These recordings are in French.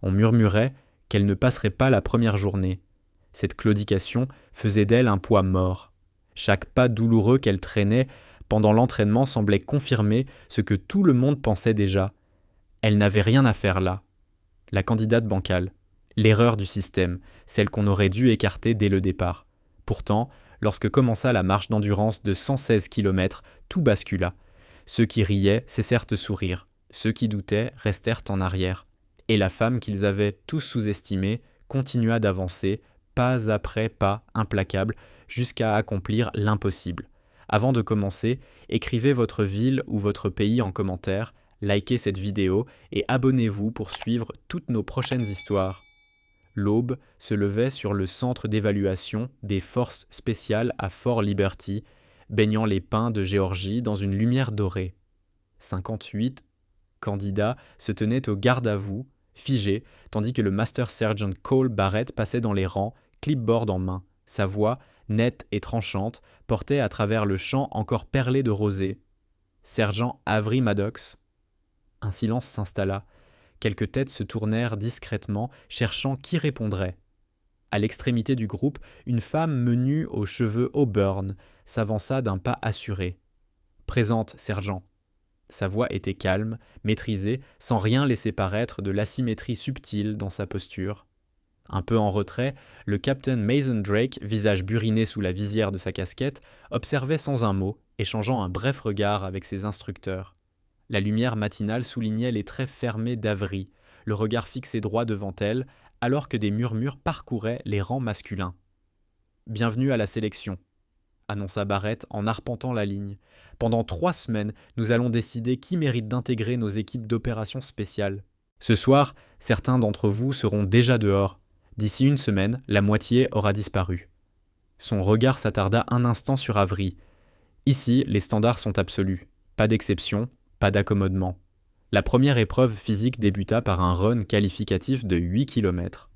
On murmurait qu'elle ne passerait pas la première journée. Cette claudication faisait d'elle un poids mort. Chaque pas douloureux qu'elle traînait pendant l'entraînement semblait confirmer ce que tout le monde pensait déjà. Elle n'avait rien à faire là. La candidate bancale. L'erreur du système, celle qu'on aurait dû écarter dès le départ. Pourtant, lorsque commença la marche d'endurance de 116 km, tout bascula. Ceux qui riaient cessèrent de sourire. Ceux qui doutaient restèrent en arrière. Et la femme qu'ils avaient tous sous-estimée continua d'avancer, pas après pas, implacable, jusqu'à accomplir l'impossible. Avant de commencer, écrivez votre ville ou votre pays en commentaire, likez cette vidéo et abonnez-vous pour suivre toutes nos prochaines histoires. L'aube se levait sur le centre d'évaluation des forces spéciales à Fort Liberty, baignant les pins de Géorgie dans une lumière dorée. 58 candidats se tenaient au garde-à-vous, figés, tandis que le Master Sergeant Cole Barrett passait dans les rangs, clipboard en main. Sa voix, nette et tranchante, portait à travers le champ encore perlé de rosée. Sergent Avery Maddox. Un silence s'installa. Quelques têtes se tournèrent discrètement, cherchant qui répondrait. À l'extrémité du groupe, une femme menue aux cheveux auburn s'avança d'un pas assuré. « Présente, sergent. » Sa voix était calme, maîtrisée, sans rien laisser paraître de l'asymétrie subtile dans sa posture. Un peu en retrait, le capitaine Mason Drake, visage buriné sous la visière de sa casquette, observait sans un mot, échangeant un bref regard avec ses instructeurs. La lumière matinale soulignait les traits fermés d'Avery, le regard fixé droit devant elle, alors que des murmures parcouraient les rangs masculins. « Bienvenue à la sélection », annonça Barrett en arpentant la ligne. « Pendant 3 semaines, nous allons décider qui mérite d'intégrer nos équipes d'opérations spéciales. Ce soir, certains d'entre vous seront déjà dehors. D'ici 1 semaine, la moitié aura disparu. » Son regard s'attarda un instant sur Avery. « Ici, les standards sont absolus. Pas d'exception, pas d'accommodement. » La première épreuve physique débuta par un run qualificatif de 8 km.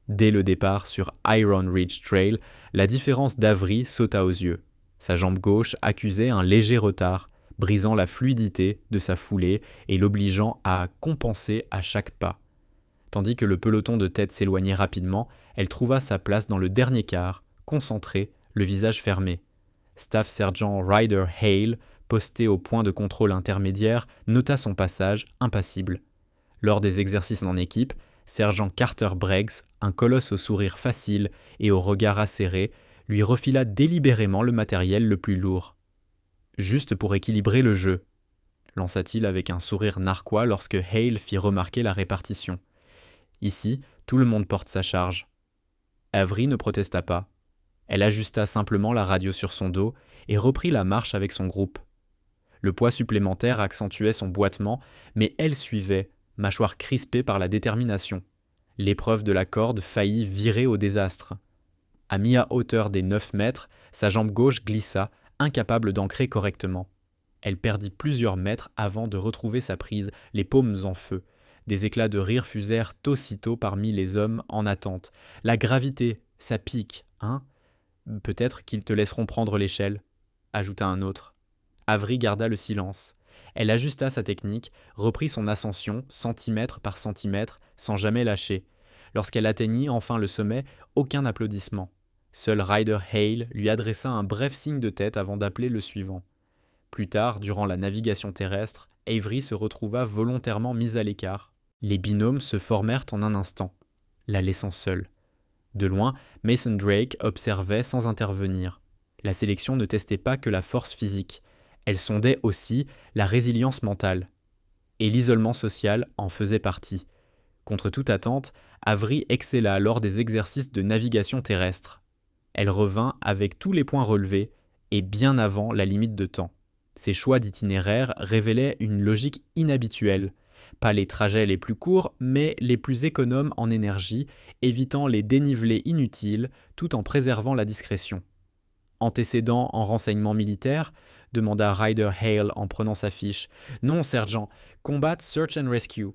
Dès le départ sur Iron Ridge Trail, la différence d'Avery sauta aux yeux. Sa jambe gauche accusait un léger retard, brisant la fluidité de sa foulée et l'obligeant à compenser à chaque pas. Tandis que le peloton de tête s'éloignait rapidement, elle trouva sa place dans le dernier quart, concentrée, le visage fermé. Staff Sergeant Ryder Hale, posté au point de contrôle intermédiaire, nota son passage, impassible. Lors des exercices en équipe, Sergent Carter Briggs, un colosse au sourire facile et au regard acéré, lui refila délibérément le matériel le plus lourd. « Juste pour équilibrer le jeu », lança-t-il avec un sourire narquois lorsque Hale fit remarquer la répartition. « Ici, tout le monde porte sa charge. » Avery ne protesta pas. Elle ajusta simplement la radio sur son dos et reprit la marche avec son groupe. Le poids supplémentaire accentuait son boitement, mais elle suivait, mâchoire crispée par la détermination. L'épreuve de la corde faillit virer au désastre. À mi-hauteur des 9 mètres, sa jambe gauche glissa, incapable d'ancrer correctement. Elle perdit plusieurs mètres avant de retrouver sa prise, les paumes en feu. Des éclats de rire fusèrent aussitôt parmi les hommes en attente. « La gravité, ça pique, hein ? Peut-être qu'ils te laisseront prendre l'échelle », ajouta un autre. Avery garda le silence. Elle ajusta sa technique, reprit son ascension, centimètre par centimètre, sans jamais lâcher. Lorsqu'elle atteignit enfin le sommet, aucun applaudissement. Seul Ryder Hale lui adressa un bref signe de tête avant d'appeler le suivant. Plus tard, durant la navigation terrestre, Avery se retrouva volontairement mise à l'écart. Les binômes se formèrent en un instant, la laissant seule. De loin, Mason Drake observait sans intervenir. La sélection ne testait pas que la force physique. Elle sondait aussi la résilience mentale. Et l'isolement social en faisait partie. Contre toute attente, Avery excella lors des exercices de navigation terrestre. Elle revint avec tous les points relevés et bien avant la limite de temps. Ses choix d'itinéraire révélaient une logique inhabituelle. Pas les trajets les plus courts, mais les plus économes en énergie, évitant les dénivelés inutiles tout en préservant la discrétion. Antécédent en renseignement militaire, demanda Ryder Hale en prenant sa fiche. « Non, sergent, combat search and rescue. »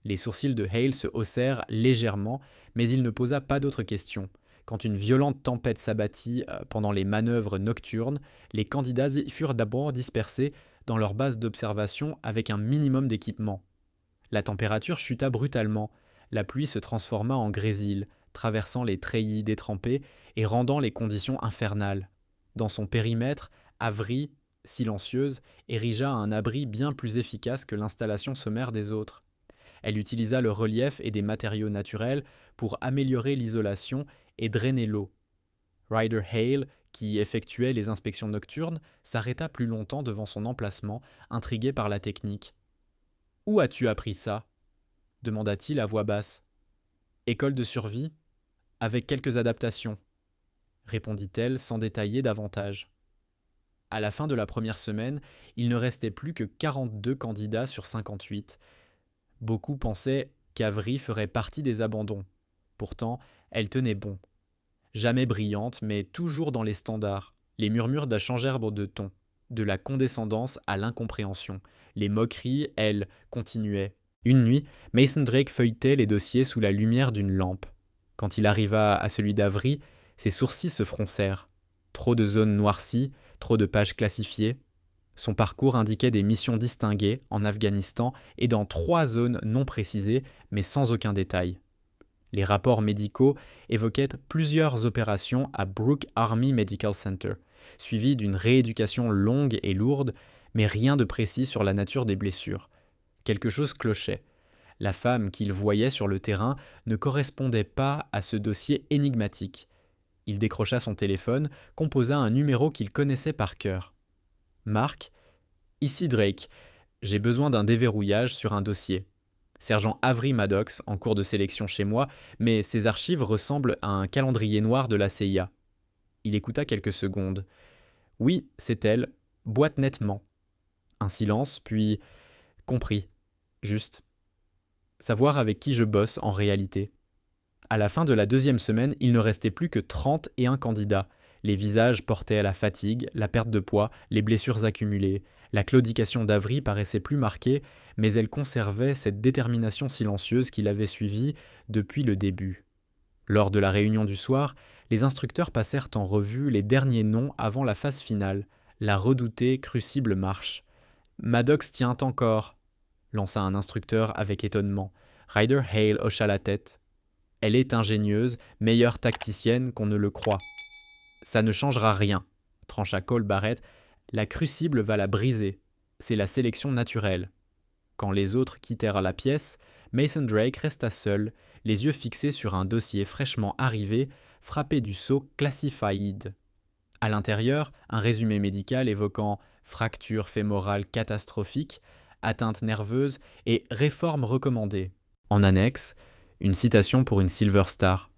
Les sourcils de Hale se haussèrent légèrement, mais il ne posa pas d'autres questions. Quand une violente tempête s'abattit pendant les manœuvres nocturnes, les candidats furent d'abord dispersés dans leur base d'observation avec un minimum d'équipement. La température chuta brutalement. La pluie se transforma en grésil, traversant les treillis détrempés et rendant les conditions infernales. Dans son périmètre, Avery, silencieuse, érigea un abri bien plus efficace que l'installation sommaire des autres. Elle utilisa le relief et des matériaux naturels pour améliorer l'isolation et drainer l'eau. Ryder Hale, qui effectuait les inspections nocturnes, s'arrêta plus longtemps devant son emplacement, intrigué par la technique. « Où as-tu appris ça » demanda-t-il à voix basse. « École de survie, avec quelques adaptations, » répondit-elle sans détailler davantage. À la fin de la première semaine, il ne restait plus que 42 candidats sur 58. Beaucoup pensaient qu'Avery ferait partie des abandons. Pourtant, elle tenait bon. Jamais brillante, mais toujours dans les standards. Les murmures changèrent de ton, de la condescendance à l'incompréhension. Les moqueries, elles, continuaient. Une nuit, Mason Drake feuilletait les dossiers sous la lumière d'une lampe. Quand il arriva à celui d'Avery, ses sourcils se froncèrent. Trop de zones noircies, trop de pages classifiées. Son parcours indiquait des missions distinguées en Afghanistan et dans 3 zones non précisées, mais sans aucun détail. Les rapports médicaux évoquaient plusieurs opérations à Brooke Army Medical Center, suivies d'une rééducation longue et lourde, mais rien de précis sur la nature des blessures. Quelque chose clochait. La femme qu'il voyait sur le terrain ne correspondait pas à ce dossier énigmatique. Il décrocha son téléphone, composa un numéro qu'il connaissait par cœur. « Marc, ici Drake. J'ai besoin d'un déverrouillage sur un dossier. Sergent Avery Maddox en cours de sélection chez moi, mais ses archives ressemblent à un calendrier noir de la CIA. » Il écouta quelques secondes. « Oui, c'est elle. Boîte nettement. » Un silence, puis « Compris. Juste. Savoir avec qui je bosse en réalité. » À la fin de la 2e semaine, il ne restait plus que 31 candidats. Les visages portaient à la fatigue, la perte de poids, les blessures accumulées. La claudication d'Avery paraissait plus marquée, mais elle conservait cette détermination silencieuse qui l'avait suivie depuis le début. Lors de la réunion du soir, les instructeurs passèrent en revue les derniers noms avant la phase finale, la redoutée crucible marche. « Maddox tient encore », lança un instructeur avec étonnement. Ryder Hale hocha la tête. « Elle est ingénieuse, meilleure tacticienne qu'on ne le croit. »« Ça ne changera rien, » trancha Cole Barrett. « La crucible va la briser. C'est la sélection naturelle. » Quand les autres quittèrent la pièce, Mason Drake resta seul, les yeux fixés sur un dossier fraîchement arrivé, frappé du sceau Classified. À l'intérieur, un résumé médical évoquant fracture fémorale catastrophique, atteinte nerveuse et réforme recommandée. En annexe, une citation pour une Silver Star.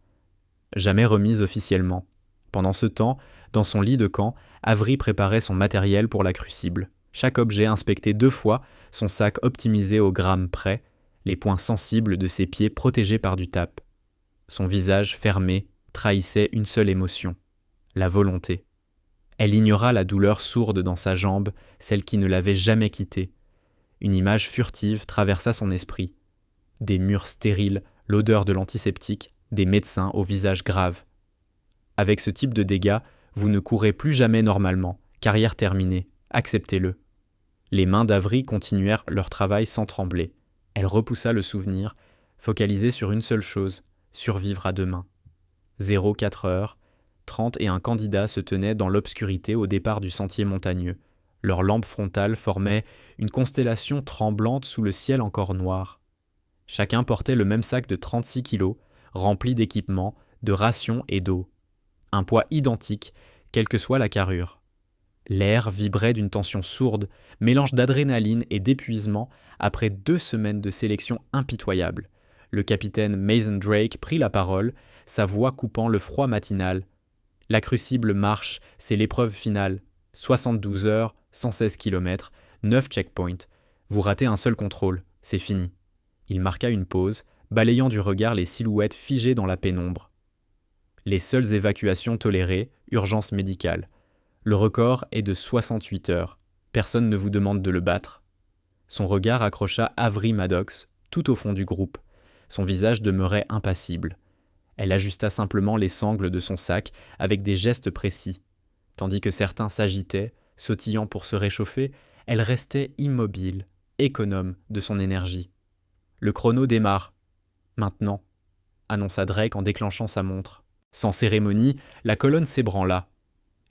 Jamais remise officiellement. Pendant ce temps, dans son lit de camp, Avery préparait son matériel pour la crucible. Chaque objet inspecté 2 fois, son sac optimisé au gramme près, les points sensibles de ses pieds protégés par du tape. Son visage fermé trahissait une seule émotion, la volonté. Elle ignora la douleur sourde dans sa jambe, celle qui ne l'avait jamais quittée. Une image furtive traversa son esprit. Des murs stériles, l'odeur de l'antiseptique, des médecins au visage grave. Avec ce type de dégâts, vous ne courez plus jamais normalement. Carrière terminée. Acceptez-le. Les mains d'Avery continuèrent leur travail sans trembler. Elle repoussa le souvenir, focalisée sur une seule chose, survivre à demain. 04 heures, 31 candidats se tenaient dans l'obscurité au départ du sentier montagneux. Leurs lampes frontales formaient une constellation tremblante sous le ciel encore noir. Chacun portait le même sac de 36 kilos, rempli d'équipements, de rations et d'eau. Un poids identique, quelle que soit la carrure. L'air vibrait d'une tension sourde, mélange d'adrénaline et d'épuisement après 2 semaines de sélection impitoyable. Le capitaine Mason Drake prit la parole, sa voix coupant le froid matinal. « La crucible marche, c'est l'épreuve finale. 72 heures, 116 km, 9 checkpoints. Vous ratez un seul contrôle, c'est fini. » Il marqua une pause, balayant du regard les silhouettes figées dans la pénombre. Les seules évacuations tolérées, urgence médicale. Le record est de 68 heures. Personne ne vous demande de le battre. Son regard accrocha Avery Maddox, tout au fond du groupe. Son visage demeurait impassible. Elle ajusta simplement les sangles de son sac avec des gestes précis. Tandis que certains s'agitaient, sautillant pour se réchauffer, elle restait immobile, économe de son énergie. Le chrono démarre. Maintenant, annonça Drake en déclenchant sa montre. Sans cérémonie, la colonne s'ébranla.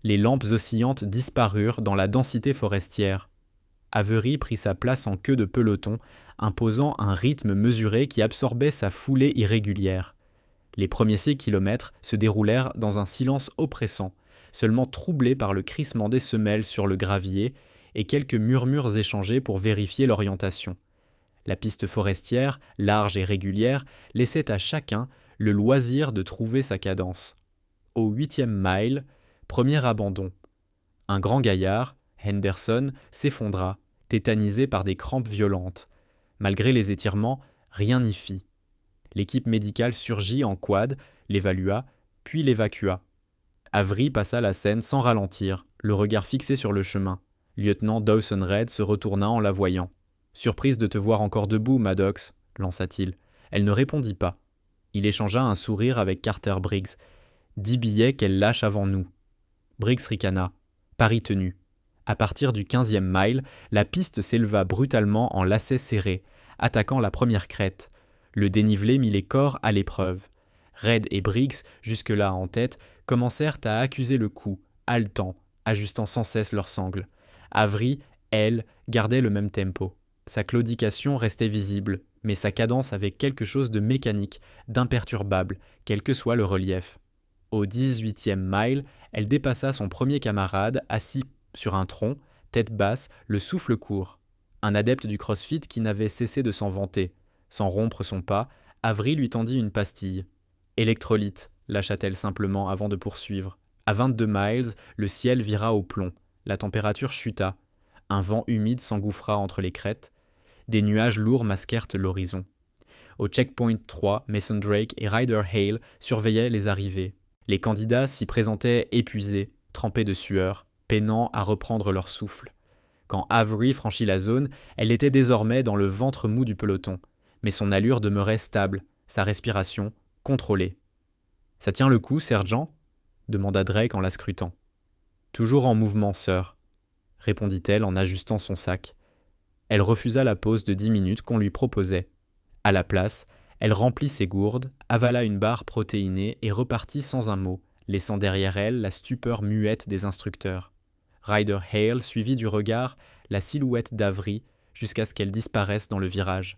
Les lampes oscillantes disparurent dans la densité forestière. Avery prit sa place en queue de peloton, imposant un rythme mesuré qui absorbait sa foulée irrégulière. Les premiers 6 kilomètres se déroulèrent dans un silence oppressant, seulement troublé par le crissement des semelles sur le gravier et quelques murmures échangés pour vérifier l'orientation. La piste forestière, large et régulière, laissait à chacun le loisir de trouver sa cadence. Au 8e mile, premier abandon. Un grand gaillard, Henderson, s'effondra, tétanisé par des crampes violentes. Malgré les étirements, rien n'y fit. L'équipe médicale surgit en quad, l'évalua, puis l'évacua. Avery passa la scène sans ralentir, le regard fixé sur le chemin. Lieutenant Dawson Red se retourna en la voyant. « Surprise de te voir encore debout, Maddox, » lança-t-il. Elle ne répondit pas. Il échangea un sourire avec Carter Briggs. « 10 billets qu'elle lâche avant nous. » Briggs ricana. Pari tenu. À partir du 15e mile, la piste s'éleva brutalement en lacets serrés, attaquant la première crête. Le dénivelé mit les corps à l'épreuve. Red et Briggs, jusque-là en tête, commencèrent à accuser le coup, haletant, ajustant sans cesse leurs sangles. Avery, elle, gardait le même tempo. Sa claudication restait visible, mais sa cadence avait quelque chose de mécanique, d'imperturbable, quel que soit le relief. Au 18e mile, elle dépassa son premier camarade, assis sur un tronc, tête basse, le souffle court. Un adepte du crossfit qui n'avait cessé de s'en vanter. Sans rompre son pas, Avery lui tendit une pastille. « Électrolyte », lâcha-t-elle simplement avant de poursuivre. À 22 miles, le ciel vira au plomb. La température chuta. Un vent humide s'engouffra entre les crêtes. Des nuages lourds masquèrent l'horizon. Au checkpoint 3, Mason Drake et Ryder Hale surveillaient les arrivées. Les candidats s'y présentaient épuisés, trempés de sueur, peinant à reprendre leur souffle. Quand Avery franchit la zone, elle était désormais dans le ventre mou du peloton, mais son allure demeurait stable, sa respiration contrôlée. « Ça tient le coup, sergent ?» demanda Drake en la scrutant. « Toujours en mouvement, sœur, » répondit-elle en ajustant son sac. Elle refusa la pause de 10 minutes qu'on lui proposait. À la place, elle remplit ses gourdes, avala une barre protéinée et repartit sans un mot, laissant derrière elle la stupeur muette des instructeurs. Ryder Hale suivit du regard la silhouette d'Avery jusqu'à ce qu'elle disparaisse dans le virage.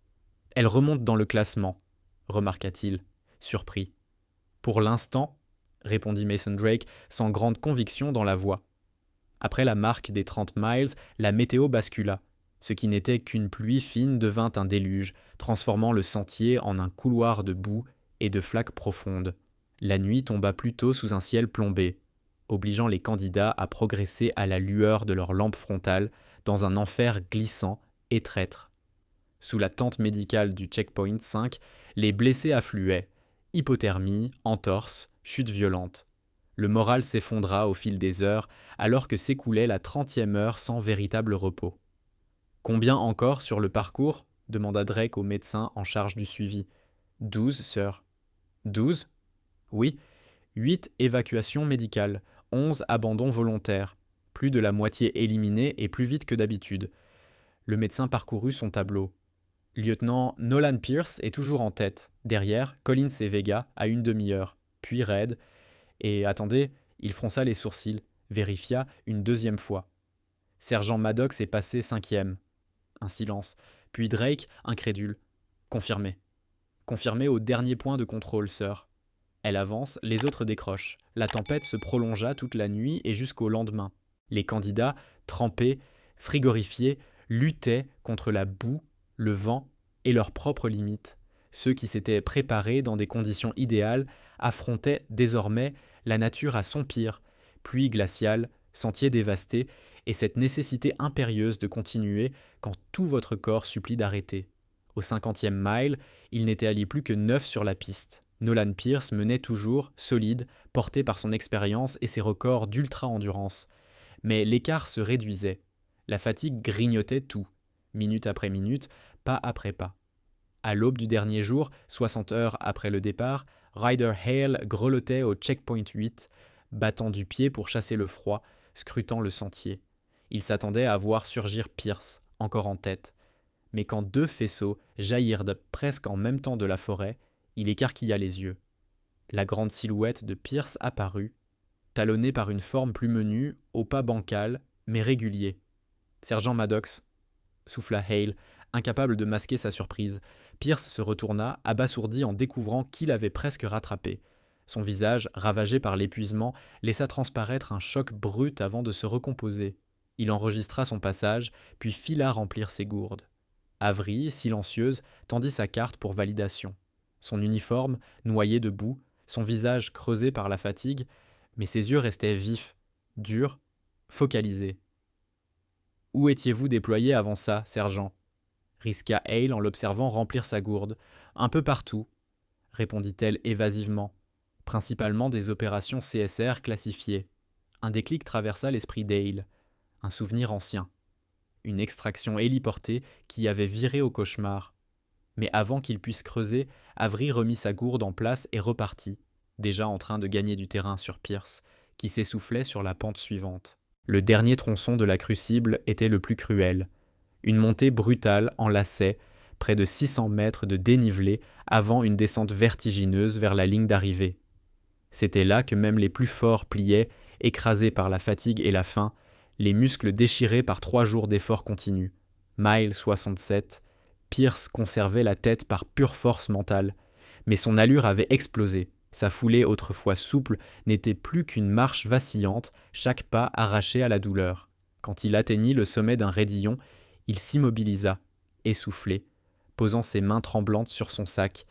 « Elle remonte dans le classement, » remarqua-t-il, surpris. « Pour l'instant, » répondit Mason Drake sans grande conviction dans la voix. Après la marque des 30 miles, la météo bascula. Ce qui n'était qu'une pluie fine devint un déluge, transformant le sentier en un couloir de boue et de flaques profondes. La nuit tomba plutôt sous un ciel plombé, obligeant les candidats à progresser à la lueur de leurs lampes frontales dans un enfer glissant et traître. Sous la tente médicale du checkpoint 5, les blessés affluaient. Hypothermie, entorse, chute violente. Le moral s'effondra au fil des heures alors que s'écoulait la 30e heure sans véritable repos. « Combien encore sur le parcours ?» demanda Drake au médecin en charge du suivi. « 12, sœur. »« 12 ? Oui. 8 évacuations médicales, 11 abandons volontaires. Plus de la moitié éliminés et plus vite que d'habitude. » Le médecin parcourut son tableau. Lieutenant Nolan Pierce est toujours en tête. Derrière, Collins et Vega à une demi-heure. Puis Red. Et attendez, il fronça les sourcils, vérifia une deuxième fois. Sergent Maddox est passé 5e. Un silence. Puis Drake, incrédule. Confirmé. Confirmé au dernier point de contrôle, sœur. Elle avance, les autres décrochent. La tempête se prolongea toute la nuit et jusqu'au lendemain. Les candidats, trempés, frigorifiés, luttaient contre la boue, le vent et leurs propres limites. Ceux qui s'étaient préparés dans des conditions idéales affrontaient désormais la nature à son pire, pluie glaciale, sentiers dévastés, et cette nécessité impérieuse de continuer quand tout votre corps supplie d'arrêter. Au 50e mile, il n'était allé plus que 9 sur la piste. Nolan Pierce menait toujours, solide, porté par son expérience et ses records d'ultra-endurance. Mais l'écart se réduisait. La fatigue grignotait tout, minute après minute, pas après pas. À l'aube du dernier jour, 60 heures après le départ, Ryder Hale grelottait au checkpoint 8, battant du pied pour chasser le froid, scrutant le sentier. Il s'attendait à voir surgir Pierce, encore en tête. mais quand deux faisceaux jaillirent presque en même temps de la forêt, il écarquilla les yeux. La grande silhouette de Pierce apparut, talonnée par une forme plus menue, au pas bancal, mais régulier. « Sergent Maddox » souffla Hale, incapable de masquer sa surprise. Pierce se retourna, abasourdi en découvrant qui l'avait presque rattrapé. Son visage, ravagé par l'épuisement, laissa transparaître un choc brut avant de se recomposer. Il enregistra son passage, puis fila remplir ses gourdes. Avery, silencieuse, tendit sa carte pour validation. Son uniforme, noyé de boue, son visage creusé par la fatigue, mais ses yeux restaient vifs, durs, focalisés. « Où étiez-vous déployé avant ça, sergent » risqua Hale en l'observant remplir sa gourde. « Un peu partout » répondit-elle évasivement. « Principalement des opérations CSR classifiées. » Un déclic traversa l'esprit d'Hale. Un souvenir ancien. Une extraction héliportée qui avait viré au cauchemar. Mais avant qu'il puisse creuser, Avery remit sa gourde en place et repartit, déjà en train de gagner du terrain sur Pierce, qui s'essoufflait sur la pente suivante. Le dernier tronçon de la crucible était le plus cruel. Une montée brutale enlaçait, près de 600 mètres de dénivelé avant une descente vertigineuse vers la ligne d'arrivée. C'était là que même les plus forts pliaient, écrasés par la fatigue et la faim, les muscles déchirés par 3 jours d'efforts continus. Mile 67, Pierce conservait la tête par pure force mentale, mais son allure avait explosé. Sa foulée, autrefois souple, n'était plus qu'une marche vacillante, chaque pas arraché à la douleur. Quand il atteignit le sommet d'un raidillon, il s'immobilisa, essoufflé, posant ses mains tremblantes sur son sac.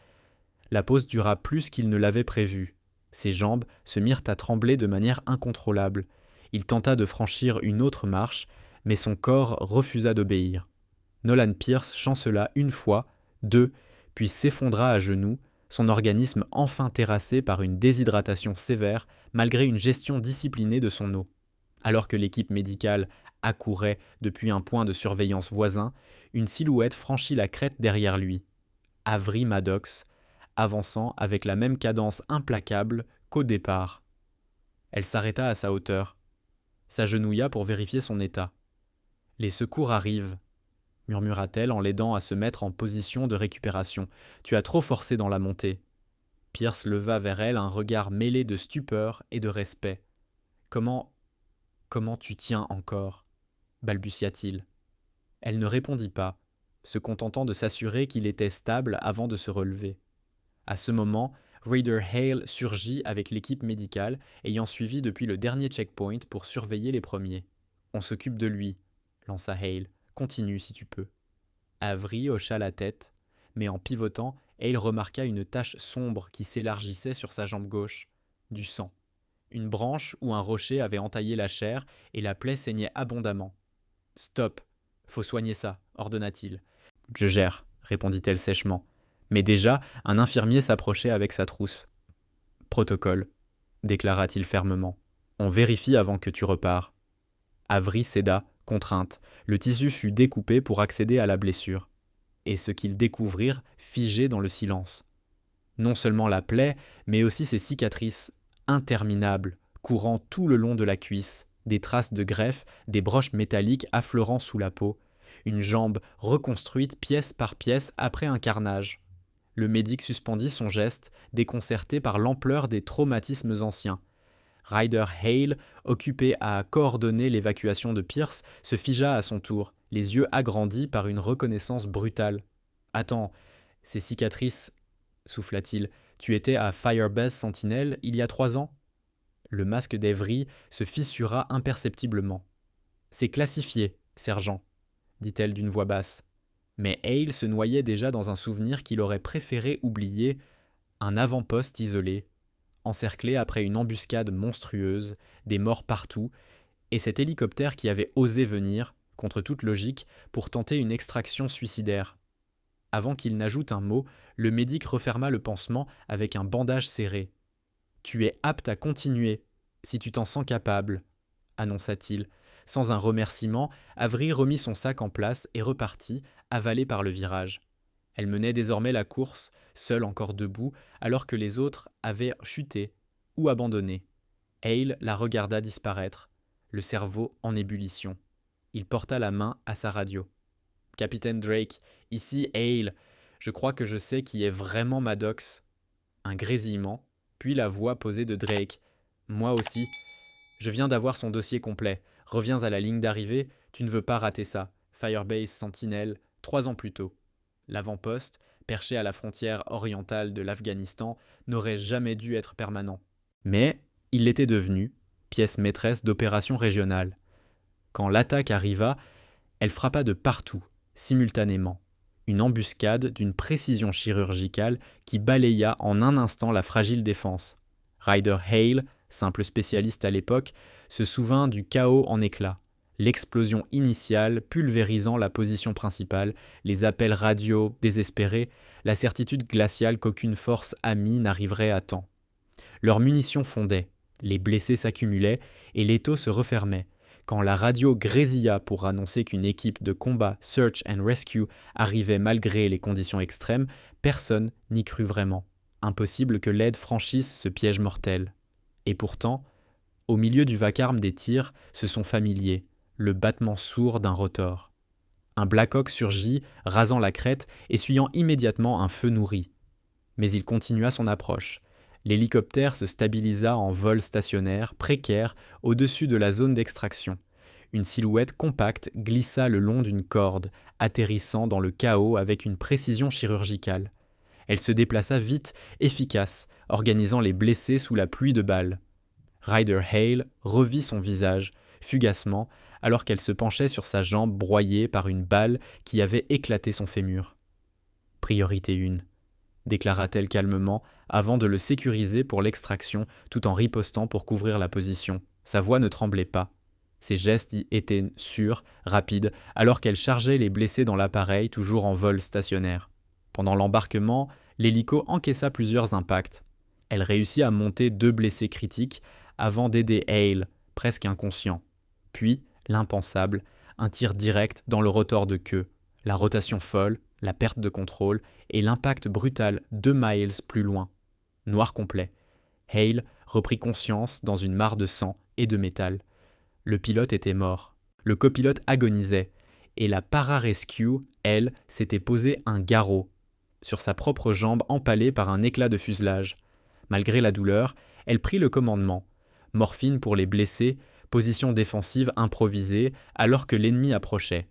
La pause dura plus qu'il ne l'avait prévu. Ses jambes se mirent à trembler de manière incontrôlable. Il tenta de franchir une autre marche, mais son corps refusa d'obéir. Nolan Pierce chancela une fois, 2, puis s'effondra à genoux, son organisme enfin terrassé par une déshydratation sévère malgré une gestion disciplinée de son eau. Alors que l'équipe médicale accourait depuis un point de surveillance voisin, une silhouette franchit la crête derrière lui. Avery Maddox, avançant avec la même cadence implacable qu'au départ. Elle s'arrêta à sa hauteur, s'agenouilla pour vérifier son état. « Les secours arrivent », murmura-t-elle en l'aidant à se mettre en position de récupération. « Tu as trop forcé dans la montée. » Pierce leva vers elle un regard mêlé de stupeur et de respect. « Comment tu tiens encore ?» balbutia-t-il. Elle ne répondit pas, se contentant de s'assurer qu'il était stable avant de se relever. À ce moment, Raider Hale surgit avec l'équipe médicale, ayant suivi depuis le dernier checkpoint pour surveiller les premiers. « On s'occupe de lui », lança Hale. « Continue si tu peux. » Avery hocha la tête, mais en pivotant, Hale remarqua une tache sombre qui s'élargissait sur sa jambe gauche. Du sang. Une branche ou un rocher avait entaillé la chair et la plaie saignait abondamment. « Stop, faut soigner ça, ordonna-t-il. « Je gère, répondit-elle sèchement. Mais déjà, un infirmier s'approchait avec sa trousse. « Protocole, déclara-t-il fermement. On vérifie avant que tu repars. » Avery céda, contrainte. Le tissu fut découpé pour accéder à la blessure. Et ce qu'ils découvrirent figé dans le silence. Non seulement la plaie, mais aussi ses cicatrices, interminables, courant tout le long de la cuisse, des traces de greffe, des broches métalliques affleurant sous la peau, une jambe reconstruite pièce par pièce après un carnage. Le médic suspendit son geste, déconcerté par l'ampleur des traumatismes anciens. Ryder Hale, occupé à coordonner l'évacuation de Pierce, se figea à son tour, les yeux agrandis par une reconnaissance brutale. « Attends, ces cicatrices, souffla-t-il, tu étais à Firebase Sentinel il y a 3 ans ?» Le masque d'Avery se fissura imperceptiblement. « C'est classifié, sergent, » dit-elle d'une voix basse. Mais Hale se noyait déjà dans un souvenir qu'il aurait préféré oublier, un avant-poste isolé, encerclé après une embuscade monstrueuse, des morts partout, et cet hélicoptère qui avait osé venir, contre toute logique, pour tenter une extraction suicidaire. Avant qu'il n'ajoute un mot, le médic referma le pansement avec un bandage serré. « Tu es apte à continuer, si tu t'en sens capable, » annonça-t-il. Sans un remerciement, Avery remit son sac en place et repartit, avalée par le virage. Elle menait désormais la course, seule encore debout, alors que les autres avaient chuté ou abandonné. Hale la regarda disparaître, le cerveau en ébullition. Il porta la main à sa radio. Capitaine Drake, ici Hale. Je crois que je sais qui est vraiment Maddox. Un grésillement, puis la voix posée de Drake. Moi aussi. Je viens d'avoir son dossier complet. Reviens à la ligne d'arrivée, tu ne veux pas rater ça. Firebase Sentinel, 3 ans plus tôt. L'avant-poste, perché à la frontière orientale de l'Afghanistan, n'aurait jamais dû être permanent. Mais il l'était devenu, pièce maîtresse d'opérations régionales. Quand l'attaque arriva, elle frappa de partout, simultanément. Une embuscade d'une précision chirurgicale qui balaya en un instant la fragile défense. Ryder Hale, simple spécialiste à l'époque, se souvint du chaos en éclats. L'explosion initiale pulvérisant la position principale, les appels radio désespérés, la certitude glaciale qu'aucune force amie n'arriverait à temps. Leurs munitions fondaient, les blessés s'accumulaient et l'étau se refermait. Quand la radio grésilla pour annoncer qu'une équipe de combat Search and Rescue arrivait malgré les conditions extrêmes, personne n'y crut vraiment. Impossible que l'aide franchisse ce piège mortel. Et pourtant, au milieu du vacarme des tirs, ce son familier, le battement sourd d'un rotor. Un Black Hawk surgit, rasant la crête, essuyant immédiatement un feu nourri. Mais il continua son approche. L'hélicoptère se stabilisa en vol stationnaire, précaire, au-dessus de la zone d'extraction. Une silhouette compacte glissa le long d'une corde, atterrissant dans le chaos avec une précision chirurgicale. Elle se déplaça vite, efficace, organisant les blessés sous la pluie de balles. Ryder Hale revit son visage, fugacement, alors qu'elle se penchait sur sa jambe broyée par une balle qui avait éclaté son fémur. « Priorité 1 », déclara-t-elle calmement, avant de le sécuriser pour l'extraction, tout en ripostant pour couvrir la position. Sa voix ne tremblait pas. Ses gestes y étaient sûrs, rapides, alors qu'elle chargeait les blessés dans l'appareil, toujours en vol stationnaire. Pendant l'embarquement, l'hélico encaissa plusieurs impacts. Elle réussit à monter 2 blessés critiques avant d'aider Hale, presque inconscient. Puis, l'impensable, un tir direct dans le rotor de queue, la rotation folle, la perte de contrôle et l'impact brutal 2 miles plus loin. Noir complet. Hale reprit conscience dans une mare de sang et de métal. Le pilote était mort. Le copilote agonisait. Et la para-rescue, elle, s'était posée un garrot sur sa propre jambe empalée par un éclat de fuselage. Malgré la douleur, elle prit le commandement. Morphine pour les blessés, position défensive improvisée alors que l'ennemi approchait.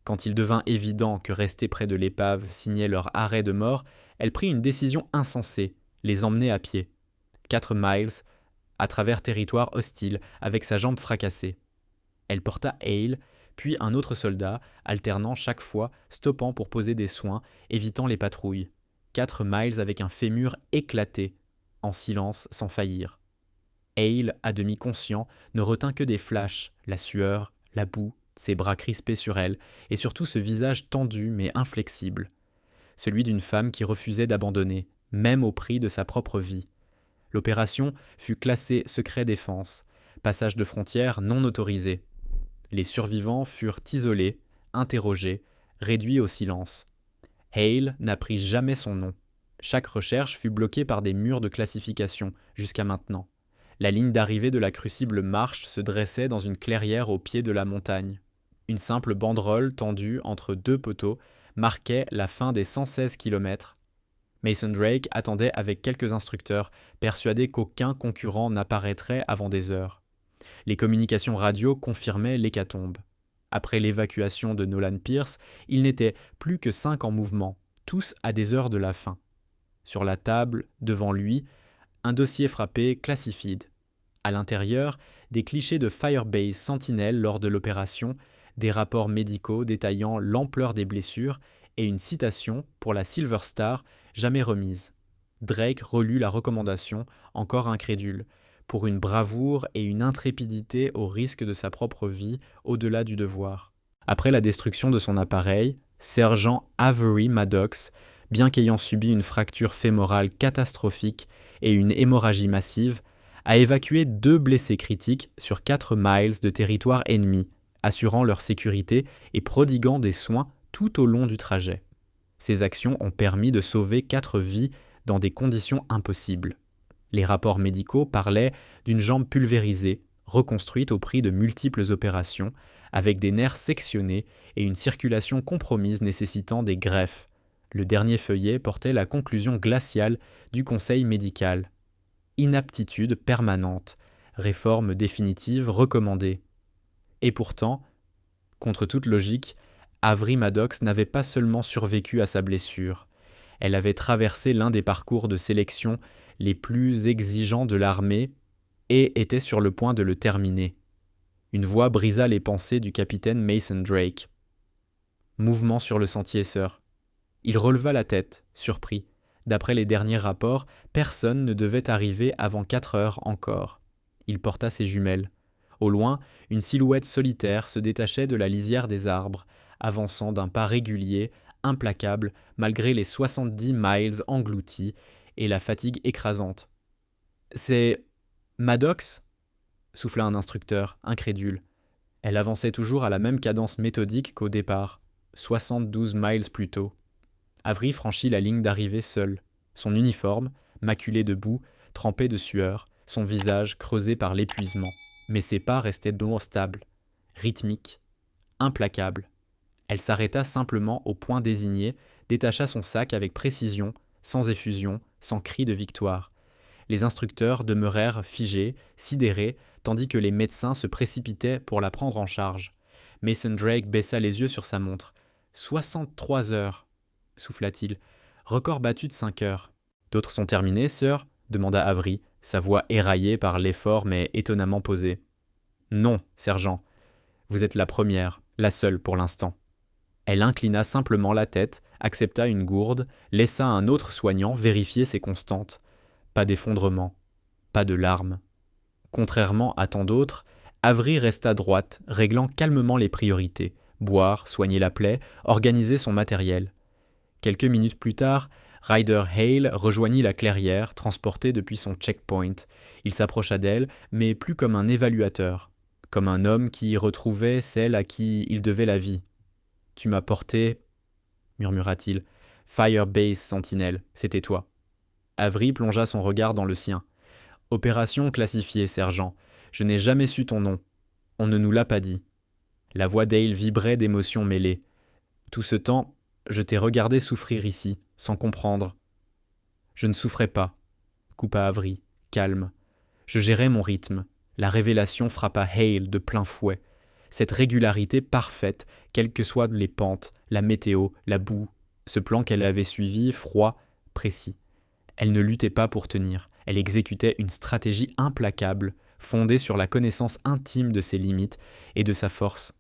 Quand il devint évident que rester près de l'épave signait leur arrêt de mort, elle prit une décision insensée, les emmener à pied. 4 miles, à travers territoire hostile, avec sa jambe fracassée. Elle porta Hale, puis un autre soldat, alternant chaque fois, stoppant pour poser des soins, évitant les patrouilles. 4 miles avec un fémur éclaté, en silence sans faillir. Hale, à demi conscient, ne retint que des flashs, la sueur, la boue, ses bras crispés sur elle, et surtout ce visage tendu mais inflexible. Celui d'une femme qui refusait d'abandonner, même au prix de sa propre vie. L'opération fut classée secret défense, passage de frontière non autorisé. Les survivants furent isolés, interrogés, réduits au silence. Hale n'apprit jamais son nom. Chaque recherche fut bloquée par des murs de classification, jusqu'à maintenant. La ligne d'arrivée de la crucible Marche se dressait dans une clairière au pied de la montagne. Une simple banderole tendue entre 2 poteaux marquait la fin des 116 km. Mason Drake attendait avec quelques instructeurs, persuadé qu'aucun concurrent n'apparaîtrait avant des heures. Les communications radio confirmaient l'hécatombe. Après l'évacuation de Nolan Pierce, il n'était plus que 5 en mouvement, tous à des heures de la fin. Sur la table, devant lui, un dossier frappé Classified. À l'intérieur, des clichés de Firebase Sentinel lors de l'opération, des rapports médicaux détaillant l'ampleur des blessures et une citation pour la Silver Star jamais remise. Drake relut la recommandation, encore incrédule, pour une bravoure et une intrépidité au risque de sa propre vie au-delà du devoir. Après la destruction de son appareil, sergent Avery Maddox, bien qu'ayant subi une fracture fémorale catastrophique et une hémorragie massive, a évacué 2 blessés critiques sur 4 miles de territoire ennemi, assurant leur sécurité et prodiguant des soins tout au long du trajet. Ces actions ont permis de sauver 4 vies dans des conditions impossibles. Les rapports médicaux parlaient d'une jambe pulvérisée, reconstruite au prix de multiples opérations, avec des nerfs sectionnés et une circulation compromise nécessitant des greffes. Le dernier feuillet portait la conclusion glaciale du conseil médical. Inaptitude permanente, réforme définitive recommandée. Et pourtant, contre toute logique, Avery Maddox n'avait pas seulement survécu à sa blessure, elle avait traversé l'un des parcours de sélection les plus exigeants de l'armée et était sur le point de le terminer. Une voix brisa les pensées du capitaine Mason Drake. Mouvement sur le sentier, sir. Il releva la tête, surpris. D'après les derniers rapports, personne ne devait arriver avant 4 heures encore. Il porta ses jumelles. Au loin, une silhouette solitaire se détachait de la lisière des arbres, avançant d'un pas régulier, implacable, malgré les 70 miles engloutis et la fatigue écrasante. « C'est Maddox » souffla un instructeur, incrédule. Elle avançait toujours à la même cadence méthodique qu'au départ, 72 miles plus tôt. Avery franchit la ligne d'arrivée seul. Son uniforme, maculé de boue, trempé de sueur, son visage creusé par l'épuisement. Mais ses pas restaient donc stables, rythmiques, implacables. Elle s'arrêta simplement au point désigné, détacha son sac avec précision, sans effusion, sans cri de victoire. Les instructeurs demeurèrent figés, sidérés, tandis que les médecins se précipitaient pour la prendre en charge. Mason Drake baissa les yeux sur sa montre. « 63 heures !» souffla-t-il. « Record battu de 5 heures. »« D'autres sont terminés, sir ?» demanda Avery, sa voix éraillée par l'effort mais étonnamment posée. « Non, sergent. Vous êtes la première, la seule pour l'instant. » Elle inclina simplement la tête, accepta une gourde, laissa un autre soignant vérifier ses constantes. Pas d'effondrement, pas de larmes. Contrairement à tant d'autres, Avery resta droite, réglant calmement les priorités. Boire, soigner la plaie, organiser son matériel. Quelques minutes plus tard, Ryder Hale rejoignit la clairière, transporté depuis son checkpoint. Il s'approcha d'elle, mais plus comme un évaluateur, comme un homme qui retrouvait celle à qui il devait la vie. « Tu m'as porté, » murmura-t-il. « Firebase Sentinelle, c'était toi. » Avery plongea son regard dans le sien. « Opération classifiée, sergent. Je n'ai jamais su ton nom. On ne nous l'a pas dit. » La voix d'Hale vibrait d'émotions mêlées. « Tout ce temps, je t'ai regardé souffrir ici, sans comprendre. »« Je ne souffrais pas, » coupa Avery, calme. « Je gérais mon rythme. » La révélation frappa Hale de plein fouet. Cette régularité parfaite, quelles que soient les pentes, la météo, la boue, ce plan qu'elle avait suivi, froid, précis. Elle ne luttait pas pour tenir, elle exécutait une stratégie implacable, fondée sur la connaissance intime de ses limites et de sa force.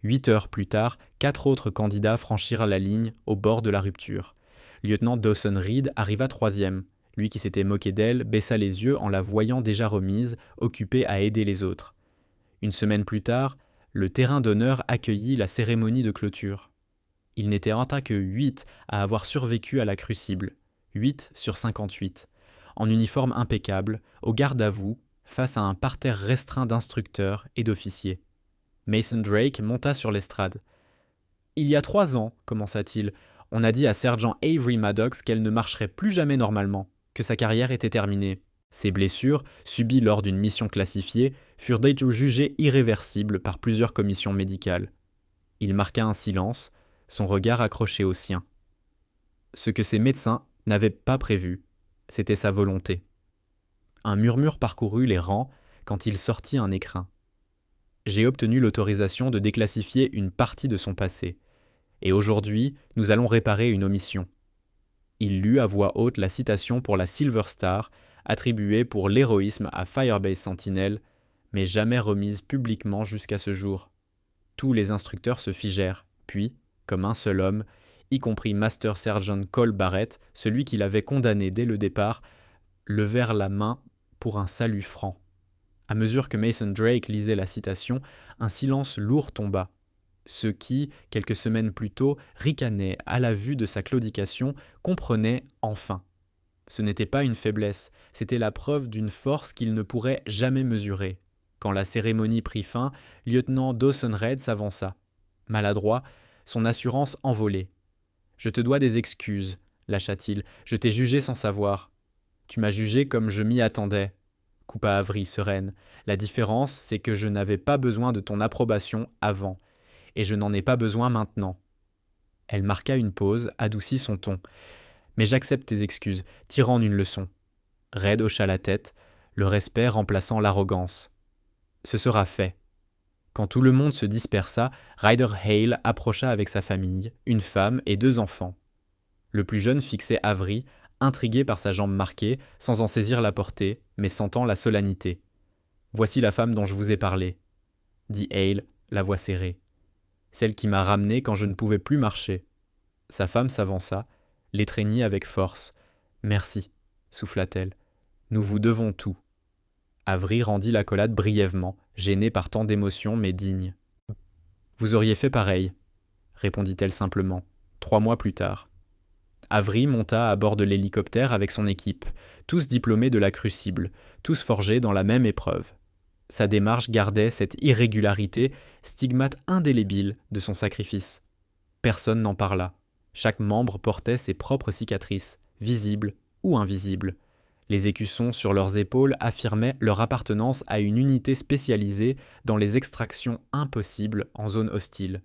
8 heures plus tard, 4 autres candidats franchirent la ligne au bord de la rupture. Lieutenant Dawson Reed arriva troisième. Lui qui s'était moqué d'elle baissa les yeux en la voyant déjà remise, occupée à aider les autres. Une semaine plus tard, le terrain d'honneur accueillit la cérémonie de clôture. Il n'était en tas que 8 à avoir survécu à la crucible, 8 sur 58, en uniforme impeccable, au garde-à-vous, face à un parterre restreint d'instructeurs et d'officiers. Mason Drake monta sur l'estrade. « Il y a 3 ans, commença-t-il, on a dit à sergent Avery Maddox qu'elle ne marcherait plus jamais normalement, que sa carrière était terminée. Ses blessures, subies lors d'une mission classifiée, furent déjà jugées irréversibles par plusieurs commissions médicales. » Il marqua un silence, son regard accroché au sien. Ce que ses médecins n'avaient pas prévu, c'était sa volonté. Un murmure parcourut les rangs quand il sortit un écrin. « J'ai obtenu l'autorisation de déclassifier une partie de son passé, et aujourd'hui, nous allons réparer une omission. » Il lut à voix haute la citation pour la Silver Star, attribuée pour l'héroïsme à Firebase Sentinelle, mais jamais remise publiquement jusqu'à ce jour. Tous les instructeurs se figèrent, puis, comme un seul homme, y compris Master Sergeant Cole Barrett, celui qui l'avait condamné dès le départ, levèrent la main pour un salut franc. À mesure que Mason Drake lisait la citation, un silence lourd tomba. Ceux qui, quelques semaines plus tôt, ricanaient à la vue de sa claudication, comprenaient enfin. Ce n'était pas une faiblesse, c'était la preuve d'une force qu'ils ne pourraient jamais mesurer. Quand la cérémonie prit fin, lieutenant Dawson Reed s'avança. Maladroit, son assurance envolée. « Je te dois des excuses, lâcha-t-il, je t'ai jugé sans savoir. Tu m'as jugé comme je m'y attendais. coupa Avery sereine. La différence, c'est que je n'avais pas besoin de ton approbation avant, et je n'en ai pas besoin maintenant. Elle marqua une pause, adoucit son ton. Mais j'accepte tes excuses, tirant une leçon. Red hocha la tête, le respect remplaçant l'arrogance. Ce sera fait. Quand tout le monde se dispersa, Ryder Hale approcha avec sa famille, une femme et 2 enfants. Le plus jeune fixait Avery, intrigué par sa jambe marquée, sans en saisir la portée, mais sentant la solennité. « Voici la femme dont je vous ai parlé, » dit Hale, la voix serrée. « Celle qui m'a ramené quand je ne pouvais plus marcher. » Sa femme s'avança, l'étreignit avec force. « Merci, » souffla-t-elle. « Nous vous devons tout. » Avery rendit l'accolade brièvement, gêné par tant d'émotions, mais digne. « Vous auriez fait pareil, » répondit-elle simplement, 3 mois plus tard. Avery monta à bord de l'hélicoptère avec son équipe, tous diplômés de la Crucible, tous forgés dans la même épreuve. Sa démarche gardait cette irrégularité, stigmate indélébile de son sacrifice. Personne n'en parla. Chaque membre portait ses propres cicatrices, visibles ou invisibles. Les écussons sur leurs épaules affirmaient leur appartenance à une unité spécialisée dans les extractions impossibles en zone hostile.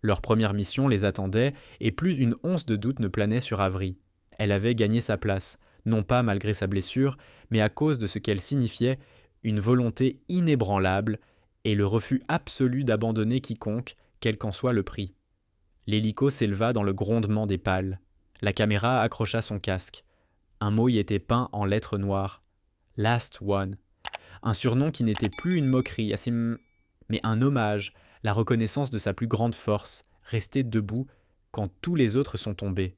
Leur première mission les attendait et plus une once de doute ne planait sur Avery. Elle avait gagné sa place, non pas malgré sa blessure, mais à cause de ce qu'elle signifiait, une volonté inébranlable et le refus absolu d'abandonner quiconque, quel qu'en soit le prix. L'hélico s'éleva dans le grondement des pales. La caméra accrocha son casque. Un mot y était peint en lettres noires. « Last One ». Un surnom qui n'était plus une moquerie, mais un hommage, la reconnaissance de sa plus grande force, rester debout quand tous les autres sont tombés.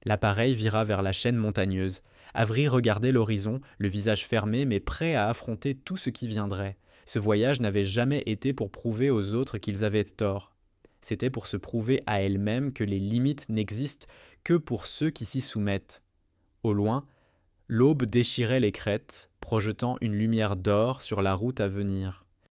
L'appareil vira vers la chaîne montagneuse. Avery regardait l'horizon, le visage fermé mais prêt à affronter tout ce qui viendrait. Ce voyage n'avait jamais été pour prouver aux autres qu'ils avaient tort. C'était pour se prouver à elle-même que les limites n'existent que pour ceux qui s'y soumettent. Au loin, l'aube déchirait les crêtes, projetant une lumière d'or sur la route à venir.